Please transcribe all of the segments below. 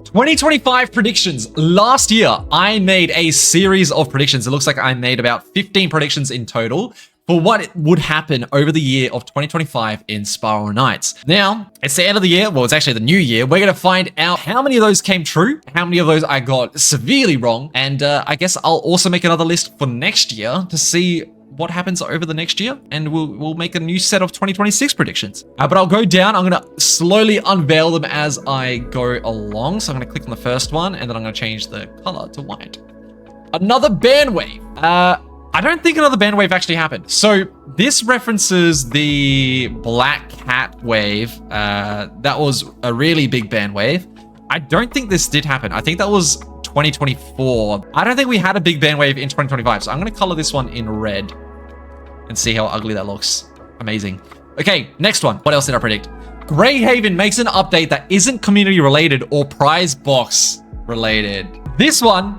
2025 predictions. Last year, I made a series of predictions. It looks like I made about 15 predictions in total for what would happen over the year of 2025 in Scarily. Now, it's the end of the year. Well, it's actually the new year. We're going to find out how many of those came true, how many of those I got severely wrong, and I guess I'll also make another list for next year to see what happens over the next year, and we'll make a new set of 2026 predictions. But I'll go down. I'm going to slowly unveil them as I go along. So I'm going to click on the first one, and then I'm going to change the color to white. Another band wave. I don't think another band wave actually happened. So this references the Black Cat wave. That was a really big band wave. I don't think this did happen. I think that was 2024. I don't think we had a big band wave in 2025. So I'm going to color this one in red and see how ugly that looks. Amazing. Okay, next one. What else did I predict? Greyhaven makes an update that isn't community related or prize box related. This one,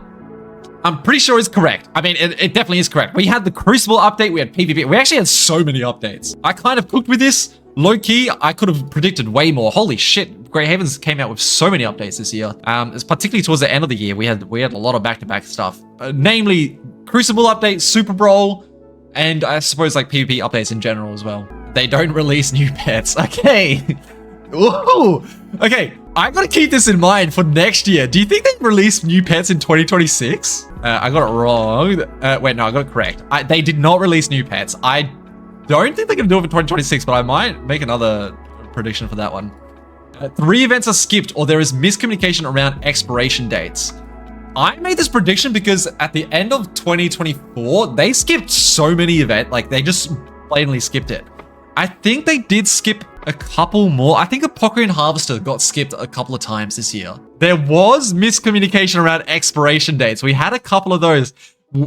I'm pretty sure is correct. I mean, it definitely is correct. We had the Crucible update. We had PvP. We actually had so many updates. I kind of cooked with this. Low key, I could have predicted way more. Holy shit. Greyhaven's came out with so many updates this year. It's particularly towards the end of the year. We had a lot of back-to-back stuff. Namely, Crucible update, Super Brawl, and I suppose like PvP updates in general as well. They don't release new pets. Okay. Ooh. Okay. I gotta keep this in mind for next year. Do you think they release new pets in 2026? I got it wrong. Wait, no, I got it correct. They did not release new pets. I don't think they're gonna do it for 2026, but I might make another prediction for that one. 3 events are skipped or there is miscommunication around expiration dates. I made this prediction because at the end of 2024, they skipped so many events. Like, they just blatantly skipped it. I think they did skip a couple more. I think Apothecary Harvester got skipped a couple of times this year. There was miscommunication around expiration dates. We had a couple of those.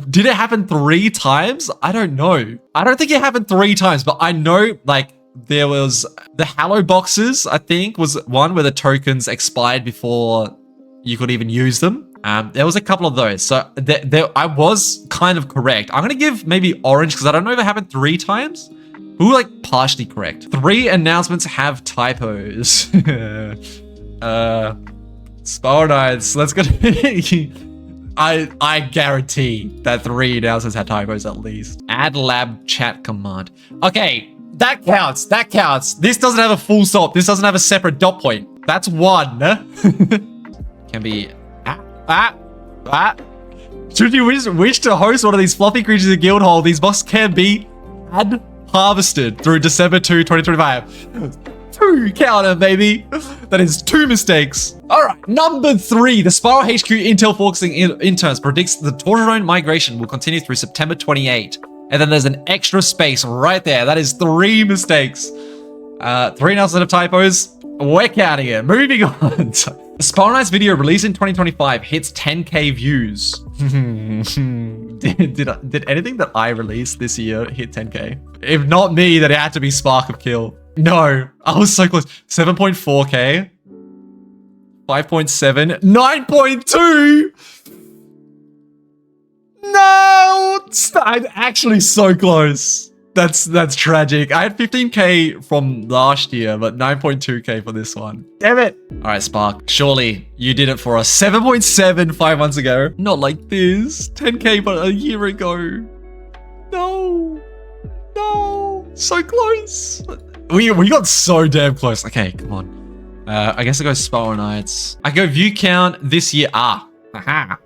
Did it happen 3 times? I don't know. I don't think it happened 3 times, but I know, like, there was the Hallow boxes, I think, was one where the tokens expired before you could even use them. There was a couple of those. So I was kind of correct. I'm going to give maybe orange because I don't know if it happened 3 times. We were like partially correct. 3 announcements have typos. Scarily, let's go. I guarantee that 3 announcements had typos at least. Add lab chat command. Okay, that counts. That counts. This doesn't have a full stop. This doesn't have a separate dot point. That's 1. Can be Should you wish to host one of these fluffy creatures in Guildhall, these boxes can be harvested through December 2, 2025. 2 counter, baby. That is 2 mistakes. All right, number 3. The Spiral HQ Intel Focusing Interns predicts the Torchstone migration will continue through September 28. And then there's an extra space right there. That is 3 mistakes. 3 announcements of typos. We're counting it. Moving on. The Scarily video released in 2025 hits 10k views. did anything that I released this year hit 10k? If not me, then it had to be Spark of Kill. No, I was so close. 7.4k. 5.7. 9.2. No, I'm actually so close. That's tragic. I had 15k from last year, but 9.2k for this one. Damn it. All right, Spark. Surely you did it for us. 7.7 5 months ago. Not like this. 10k but a year ago. No. No. So close. We got so damn close. Okay, come on. I guess I go Spiralknights. I go view count this year. Aha.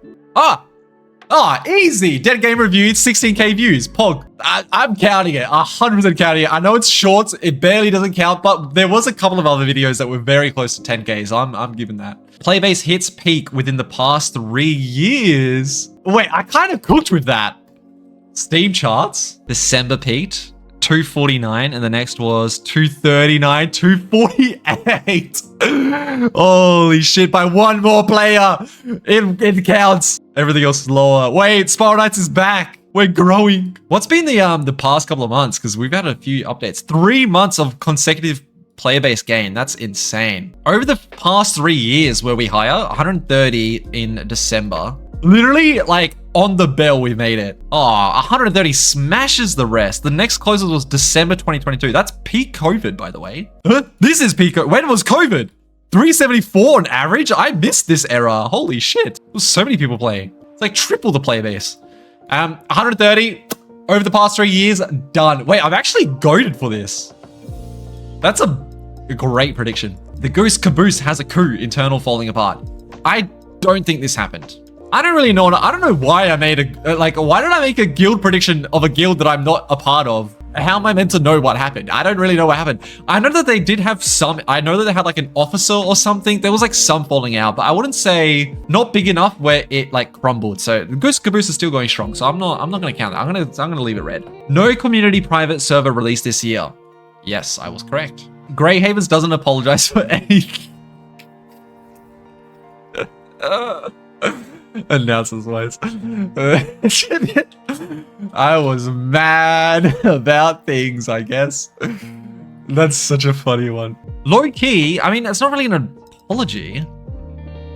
Easy. Dead Game Review, 16k views. Pog. I'm counting it. 100% counting it. I know it's short. It barely doesn't count, but there was a couple of other videos that were very close to 10k, so I'm giving that. Playbase hits peak within the past 3 years. Wait, I kind of cooked with that. Steam charts. December peaked. 249, and the next was 239, 248. Holy shit, by 1 more player. It counts. Everything else is lower. Wait, Scarily is back. We're growing. What's been the past couple of months? Because we've had a few updates. 3 months of consecutive player base gain. That's insane. Over the past 3 years where we hire 130 in December. Literally, like, on the bell, we made it. 130 smashes the rest. The next closest was December 2022. That's peak COVID, by the way. This is peak COVID. When was COVID? 374 on average? I missed this era. Holy shit. There's so many people playing. It's like triple the player base. 130 over the past 3 years, done. Wait, I'm actually goated for this. That's a great prediction. The goose caboose has a coup, internal falling apart. I don't think this happened. I don't really know. I don't know why I made why did I make a guild prediction of a guild that I'm not a part of? How am I meant to know what happened? I don't really know what happened. I know that they did have some, I know that they had like an officer or something. There was like some falling out, but I wouldn't say not big enough where it like crumbled. So the Goose Caboose is still going strong. So I'm not going to count that. I'm going to leave it red. No community private server released this year. Yes, I was correct. Grey Havens doesn't apologize for anything. Announcer's voice. I was mad about things, I guess. That's such a funny one. Low key, I mean, it's not really an apology,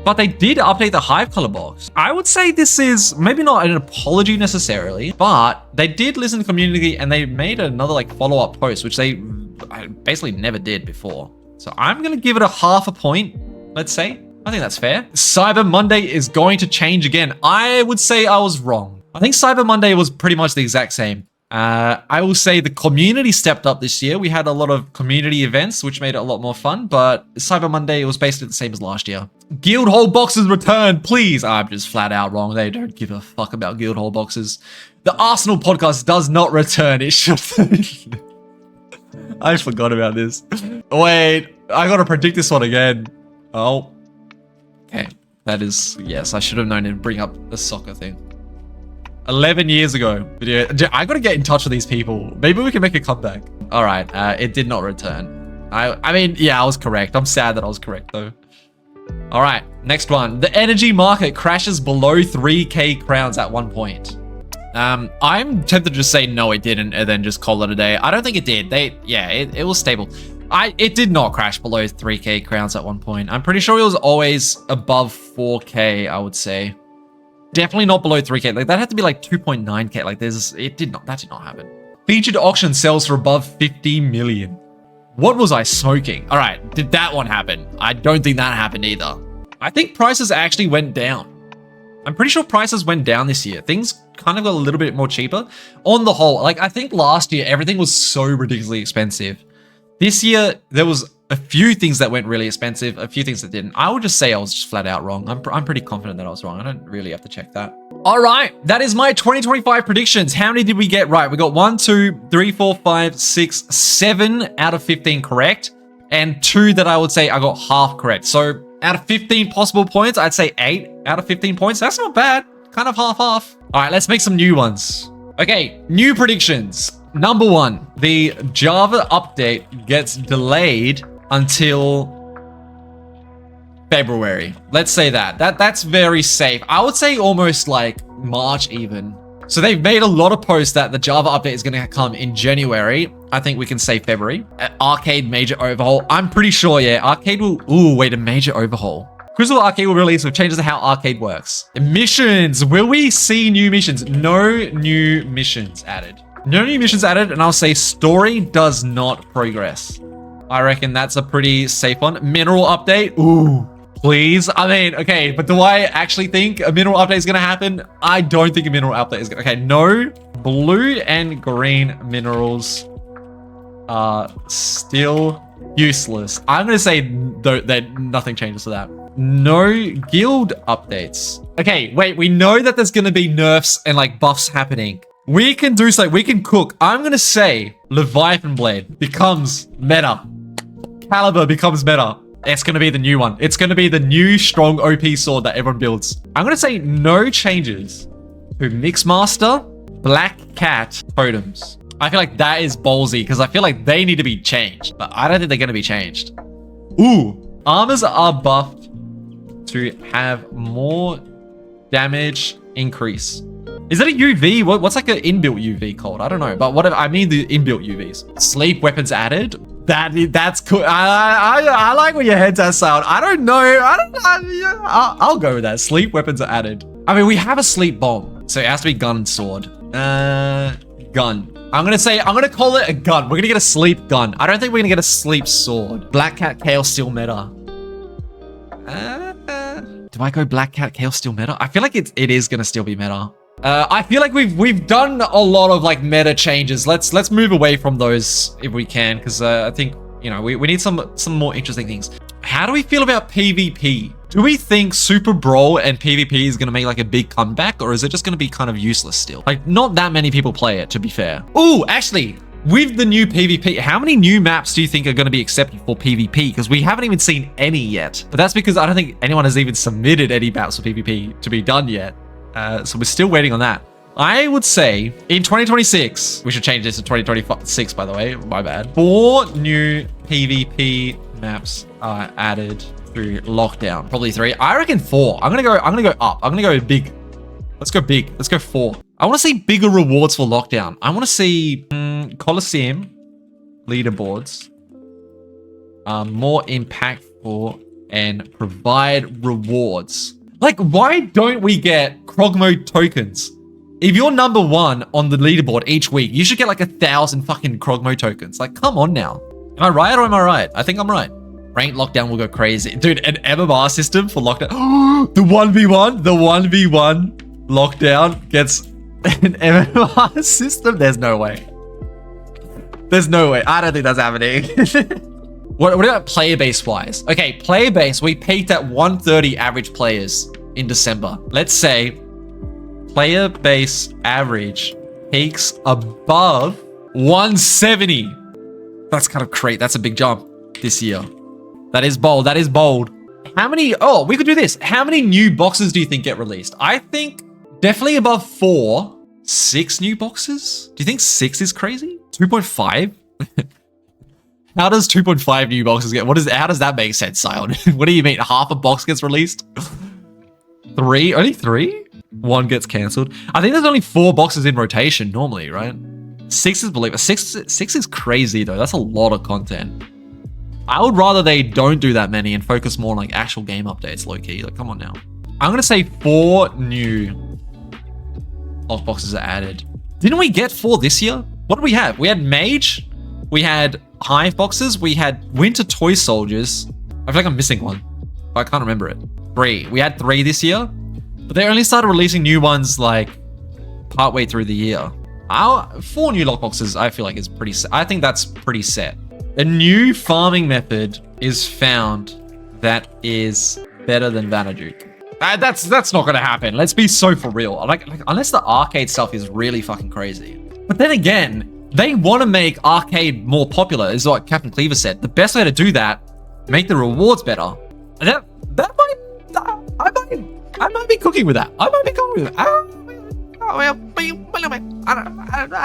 but they did update the Hive color box. I would say this is maybe not an apology necessarily, but they did listen to the community and they made another like follow-up post, which they basically never did before. So I'm going to give it a half a point, let's say. I think that's fair. Cyber Monday is going to change again. I would say I was wrong. I think Cyber Monday was pretty much the exact same. I will say the community stepped up this year. We had a lot of community events, which made it a lot more fun, but Cyber Monday was basically the same as last year. Guild Hall boxes returned, please. I'm just flat out wrong. They don't give a fuck about Guild Hall boxes. The Arsenal podcast does not return. It should. I forgot about this. Wait, I gotta predict this one again. Oh. Okay, that is, yes, I should have known to bring up the soccer thing. 11 years ago. Video. I gotta get in touch with these people. Maybe we can make a comeback. All right, it did not return. I mean, yeah, I was correct. I'm sad that I was correct though. All right, next one. The energy market crashes below 3K crowns at one point. I'm tempted to just say no, it didn't, and then just call it a day. I don't think it did. It was stable. It did not crash below 3K crowns at one point. I'm pretty sure it was always above 4K, I would say. Definitely not below 3K. Like that had to be like 2.9K. Like that did not happen. Featured auction sells for above 50 million. What was I smoking? All right, did that one happen? I don't think that happened either. I think prices actually went down. I'm pretty sure prices went down this year. Things kind of got a little bit more cheaper. On the whole, like I think last year, everything was so ridiculously expensive. This year, there was a few things that went really expensive, a few things that didn't. I would just say I was just flat out wrong. I'm pretty confident that I was wrong. I don't really have to check that. All right, that is my 2025 predictions. How many did we get right? We got 1, 2, 3, 4, 5, 6, 7 out of 15 correct, and 2 that I would say I got half correct. So out of 15 possible points, I'd say 8 out of 15 points. That's not bad. Kind of half-half. All right, let's make some new ones. Okay, new predictions. Number 1, the Java update gets delayed until February. Let's say that's very safe. I would say almost like March even. So they've made a lot of posts that the Java update is going to come in January. I think we can say February. Arcade major overhaul. I'm pretty sure, yeah, Arcade will, a major overhaul. Crystal Arcade will release with changes to how Arcade works. Missions. Will we see new missions? No new missions added. No new missions added, and I'll say story does not progress. I reckon that's a pretty safe one. Mineral update. Ooh, please. I mean, okay, but do I actually think a mineral update is going to happen? I don't think a mineral update is going to. Okay, no. Blue and green minerals are still useless. I'm going to say that nothing changes to that. No guild updates. Okay, wait, we know that there's going to be nerfs and like buffs happening. We can do something. We can cook. I'm going to say Leviathan Blade becomes meta. Caliber becomes meta. It's going to be the new one. It's going to be the new strong OP sword that everyone builds. I'm going to say no changes to Mixmaster, Black Cat totems. I feel like that is ballsy because I feel like they need to be changed, but I don't think they're going to be changed. Ooh, armors are buffed to have more damage increase. Is that a UV? What's like an inbuilt UV called? I don't know, but whatever. I mean the inbuilt UVs. Sleep weapons added. That's cool. I like where your head's at, sound. I don't know. I'll go with that. Sleep weapons are added. I mean, we have a sleep bomb, so it has to be gun and sword. Gun. I'm gonna call it a gun. We're gonna get a sleep gun. I don't think we're gonna get a sleep sword. Black Cat Chaos Steel meta. Do I go Black Cat Chaos still meta? I feel like it is gonna still be meta. I feel like we've done a lot of like meta changes. Let's move away from those if we can, because I think, you know, we need some more interesting things. How do we feel about PvP? Do we think Super Brawl and PvP is gonna make like a big comeback, or is it just gonna be kind of useless still? Like, not that many people play it, to be fair. Ooh, actually, with the new PvP, how many new maps do you think are going to be accepted for PvP? Because we haven't even seen any yet. But that's because I don't think anyone has even submitted any maps for PvP to be done yet. So we're still waiting on that. I would say in 2026, we should change this to 2026, by the way, my bad. 4 new PvP maps are added through lockdown. Probably 3. I reckon 4. I'm gonna go up. I'm gonna go big. Let's go big. Let's go 4. I want to see bigger rewards for lockdown. I want to see Coliseum leaderboards more impactful and provide rewards. Like, why don't we get Krog mode tokens? If you're number 1 on the leaderboard each week, you should get like 1,000 fucking Krog mode tokens. Like, come on now. Am I right or am I right? I think I'm right. Ranked lockdown will go crazy. Dude, an MMR system for lockdown. The 1v1 lockdown gets an MMR system? There's no way. There's no way. I don't think that's happening. What about player base wise? Okay, player base, we peaked at 130 average players in December. Let's say player base average peaks above 170. That's kind of great. That's a big jump this year. That is bold. That is bold. How many? Oh, we could do this. How many new boxes do you think get released? I think definitely above 4. 6 new boxes? Do you think 6 is crazy? 2.5? How does 2.5 new boxes get? How does that make sense, Sion? What do you mean? Half a box gets released? 3? Only 3? 1 gets cancelled. I think there's only 4 boxes in rotation normally, right? 6 is believable. 6 is crazy though. That's a lot of content. I would rather they don't do that many and focus more on like actual game updates, low key. Like, come on now. I'm gonna say 4 new lock boxes are added. Didn't we get 4 this year? What did we have? We had Mage, we had Hive boxes, we had Winter Toy Soldiers. I feel like I'm missing one, but I can't remember it. 3. We had 3 this year, but they only started releasing new ones like partway through the year. 4 new lock boxes, I feel like is pretty set. I think that's pretty set. A new farming method is found that is better than Vanaduke. That's not gonna happen. Let's be so for real. Like unless the arcade stuff is really fucking crazy. But then again, they want to make arcade more popular, is what Captain Cleaver said. The best way to do that, make the rewards better. I might be cooking with that. I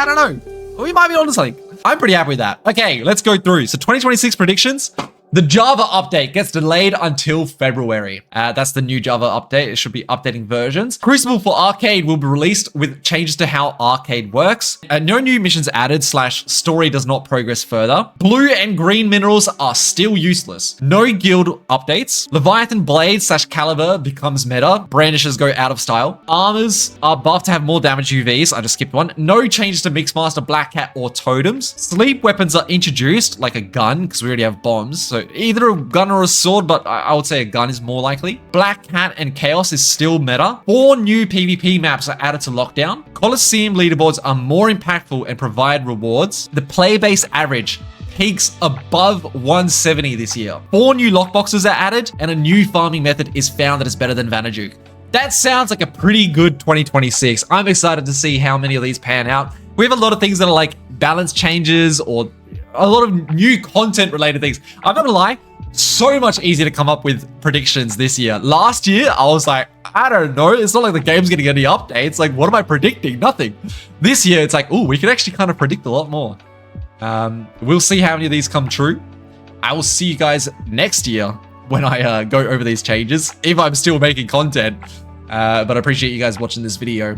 don't know. We might be onto something. I'm pretty happy with that. Okay, let's go through. So 2026 predictions. The Java update gets delayed until February. That's the new Java update. It should be updating versions. Crucible for Arcade will be released with changes to how Arcade works. No new missions added / story does not progress further. Blue and green minerals are still useless. No guild updates. Leviathan Blade / Caliber becomes meta. Brandishers go out of style. Armors are buffed to have more damage UVs. I just skipped one. No changes to Mixmaster, Black Cat, or Totems. Sleep weapons are introduced, like a gun, because we already have bombs. So either a gun or a sword, but I would say a gun is more likely. Black Cat and Chaos is still meta. 4 new PvP maps are added to lockdown. Coliseum leaderboards are more impactful and provide rewards. The player base average peaks above 170 this year. 4 new lockboxes are added, and a new farming method is found that is better than Vanaduke. That sounds like a pretty good 2026. I'm excited to see how many of these pan out. We have a lot of things that are like balance changes or a lot of new content related things. I'm not gonna lie, so much easier to come up with predictions this year. Last year, I was like, I don't know. It's not like the game's getting any updates. Like, what am I predicting? Nothing. This year, it's like, oh, we can actually kind of predict a lot more. We'll see how many of these come true. I will see you guys next year when I go over these changes, if I'm still making content. But I appreciate you guys watching this video.